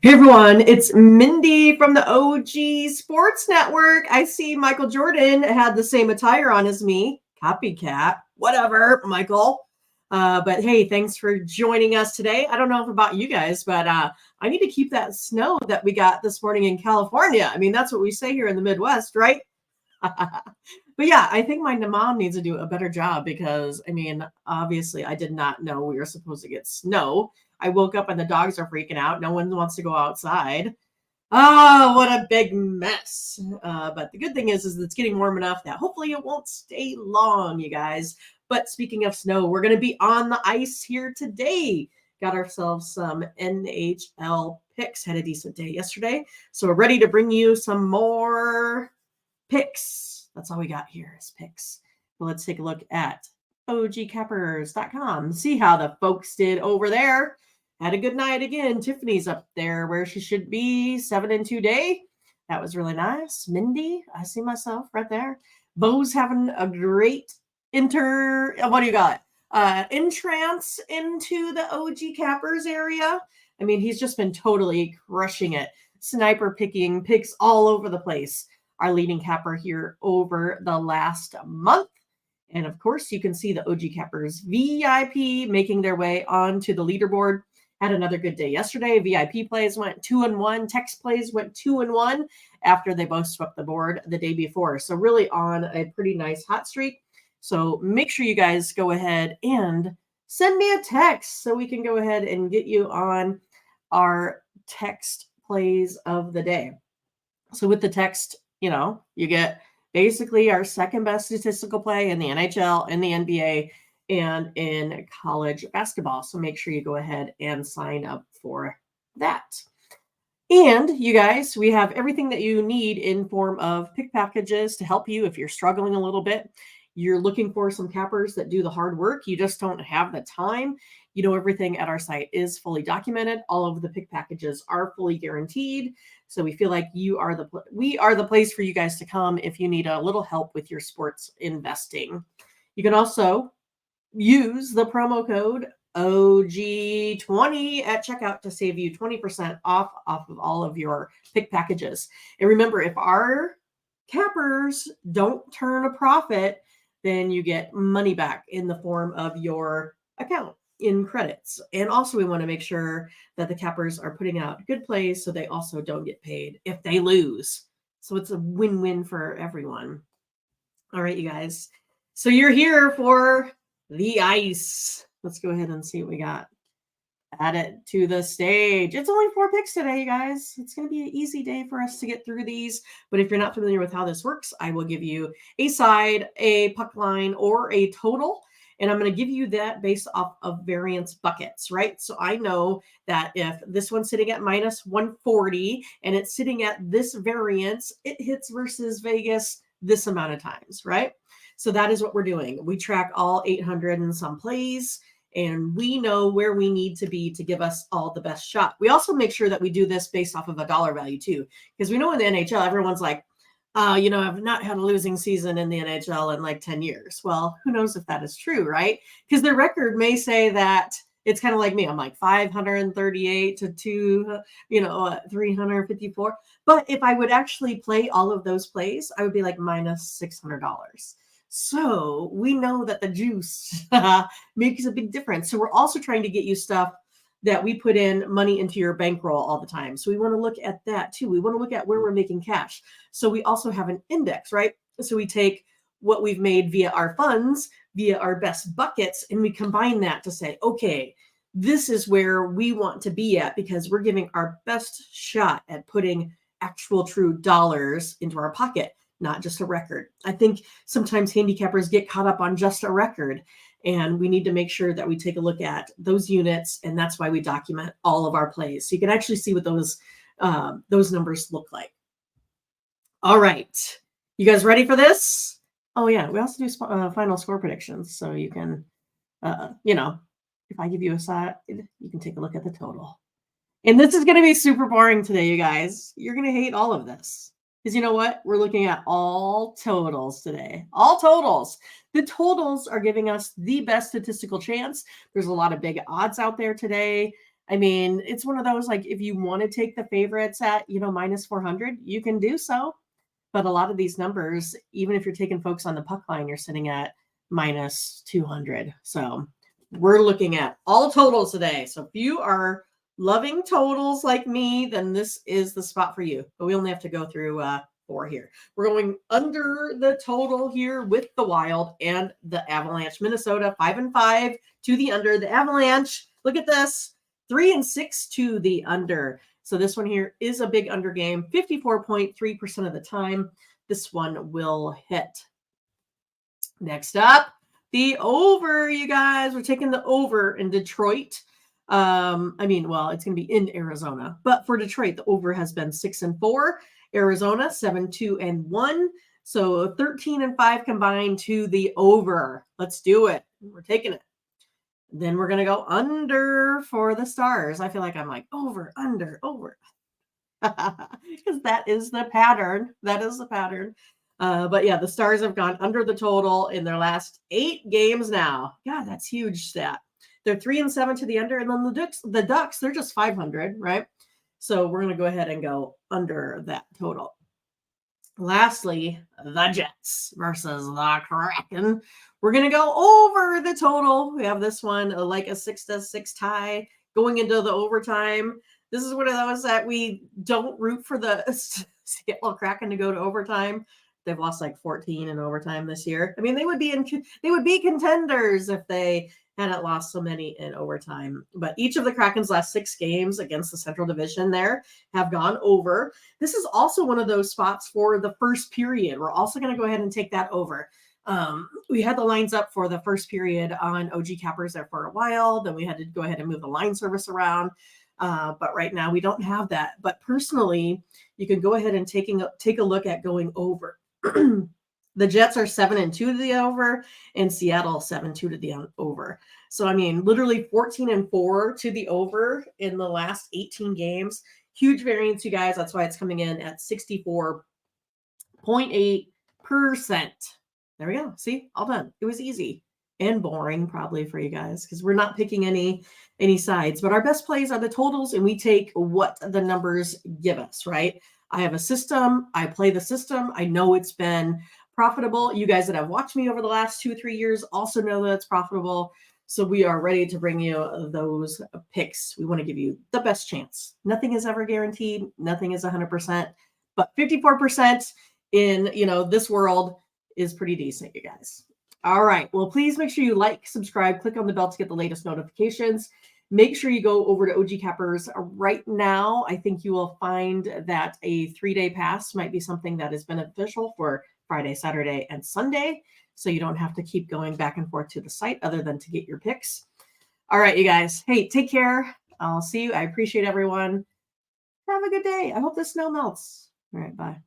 Hey everyone, it's Mindy from the OG Sports Network. I see Michael Jordan had the same attire on as me. Copycat. Whatever, Michael. But hey, thanks for joining us today. I don't know about you guys, but I need to keep that snow that we got this morning in California. I mean, that's what we say here in the Midwest, right? But yeah, I think my mom needs to do a better job because, I mean, obviously, I did not know we were supposed to get snow. I woke up and the dogs are freaking out. No one wants to go outside. Oh, what a big mess. But the good thing is it's getting warm enough that hopefully it won't stay long, you guys. But speaking of snow, we're going to be on the ice here today. Got ourselves some NHL picks. Had a decent day yesterday. So we're ready to bring you some more picks. That's all we got here is picks. Well, let's take a look at ogcappers.com. See how the folks did over there. Had a good night again. Tiffany's up there where she should be, 7-2 day. That was really nice. Mindy, I see myself right there. Bo's having a great what do you got? Entrance into the OG Cappers area. I mean, he's just been totally crushing it. Sniper picking picks all over the place. Our leading capper here over the last month. And of course, you can see the OG Cappers VIP making their way onto the leaderboard. Had another good day yesterday. VIP plays went 2-1. Text plays went 2-1 after they both swept the board the day before. So really on a pretty nice hot streak. So make sure you guys go ahead and send me a text so we can go ahead and get you on our text plays of the day. So with the text, you get basically our second best statistical play in the NHL, in the NBA, and in college basketball. So make sure you go ahead and sign up for that. And you guys, we have everything that you need in form of pick packages to help you if you're struggling a little bit. You're looking for some cappers that do the hard work. You just don't have the time. Everything at our site is fully documented. All of the pick packages are fully guaranteed. So we feel like we are the place for you guys to come if you need a little help with your sports investing. You can also use the promo code OG20 at checkout to save you 20% off of all of your pick packages. And remember, if our cappers don't turn a profit, then you get money back in the form of your account in credits. And also we want to make sure that the cappers are putting out good plays so they also don't get paid if they lose. So it's a win-win for everyone. All right, you guys. So you're here for the ice. Let's go ahead and see what we got. Add it to the stage. It's only 4 picks today, you guys. It's going to be an easy day for us to get through these. But if you're not familiar with how this works, I will give you a side, a puck line, or a total. And I'm going to give you that based off of variance buckets, right? So I know that if this one's sitting at minus 140 and it's sitting at this variance, it hits versus Vegas this amount of times, right? So that is what we're doing. We track all 800 and some plays, and we know where we need to be to give us all the best shot. We also make sure that we do this based off of a dollar value too, because we know in the NHL, everyone's like, I've not had a losing season in the NHL in like 10 years. Well, who knows if that is true, right? Because their record may say that it's kind of like me. I'm like 538 to 354. But if I would actually play all of those plays, I would be like minus $600. So we know that the juice makes a big difference. So we're also trying to get you stuff that we put in money into your bankroll all the time. So we want to look at that too. We want to look at where we're making cash. So we also have an index, right? So we take what we've made via our funds, via our best buckets, and we combine that to say, okay, this is where we want to be at because we're giving our best shot at putting actual true dollars into our pocket, not just a record. I think sometimes handicappers get caught up on just a record. And we need to make sure that we take a look at those units, and that's why we document all of our plays. So you can actually see what those numbers look like. All right. You guys ready for this? Oh, yeah. We also do final score predictions. So you can, if I give you a side, you can take a look at the total. And this is going to be super boring today, you guys. You're going to hate all of this. Because you know what? We're looking at all totals today. All totals. The totals are giving us the best statistical chance. There's a lot of big odds out there today. I mean, it's one of those, like, if you want to take the favorites at, minus 400, you can do so. But a lot of these numbers, even if you're taking folks on the puck line, you're sitting at minus 200. So we're looking at all totals today. So if you are loving totals like me, then this is the spot for you. But we only have to go through 4 here. We're going under the total here with the Wild and the Avalanche. Minnesota 5-5 to the under. The Avalanche, look at this, 3-6 to the under. So this one here is a big under game, 54.3% of the time. This one will hit. Next up, the over, you guys. We're taking the over in Detroit. It's going to be in Arizona. But for Detroit, the over has been 6-4. Arizona, 7-2-1. So 13-5 combined to the over. Let's do it. We're taking it. Then we're going to go under for the Stars. I feel like I'm like over, under, over. Because that is the pattern. That is the pattern. But yeah, the Stars have gone under the total in their last 8 games now. God, that's huge stat. They're 3-7 to the under. And then the Ducks, they're just 500, right? So we're going to go ahead and go under that total. Lastly, the Jets versus the Kraken. We're going to go over the total. We have this one like a 6-6 tie going into the overtime. This is one of those that we don't root for the Seattle Kraken to go to overtime. They've lost like 14 in overtime this year. I mean, they would be contenders if they hadn't lost so many in overtime. But each of the Kraken's last 6 games against the Central Division there have gone over. This is also one of those spots for the first period. We're also going to go ahead and take that over. We had the lines up for the first period on OG Cappers there for a while. Then we had to go ahead and move the line service around. But right now we don't have that. But personally, you can go ahead and take a look at going over. The Jets are 7-2 to the over, and Seattle 7-2 to the over. So, I mean, literally 14-4 to the over in the last 18 games. Huge variance, you guys. That's why it's coming in at 64.8%. There we go. See, all done. It was easy and boring probably for you guys because we're not picking any sides. But our best plays are the totals, and we take what the numbers give us, right? I have a system. I play the system. I know it's been profitable. You guys that have watched me over the last 2-3 years also know that it's profitable. So we are ready to bring you those picks. We want to give you the best chance. Nothing is ever guaranteed. Nothing is 100%, but 54% in, this world is pretty decent, you guys. All right. Well, please make sure you like, subscribe, click on the bell to get the latest notifications. Make sure you go over to OG Cappers right now. I think you will find that a 3-day pass might be something that is beneficial for Friday, Saturday, and Sunday. So you don't have to keep going back and forth to the site other than to get your picks. All right, you guys. Hey, take care. I'll see you. I appreciate everyone. Have a good day. I hope the snow melts. All right, bye.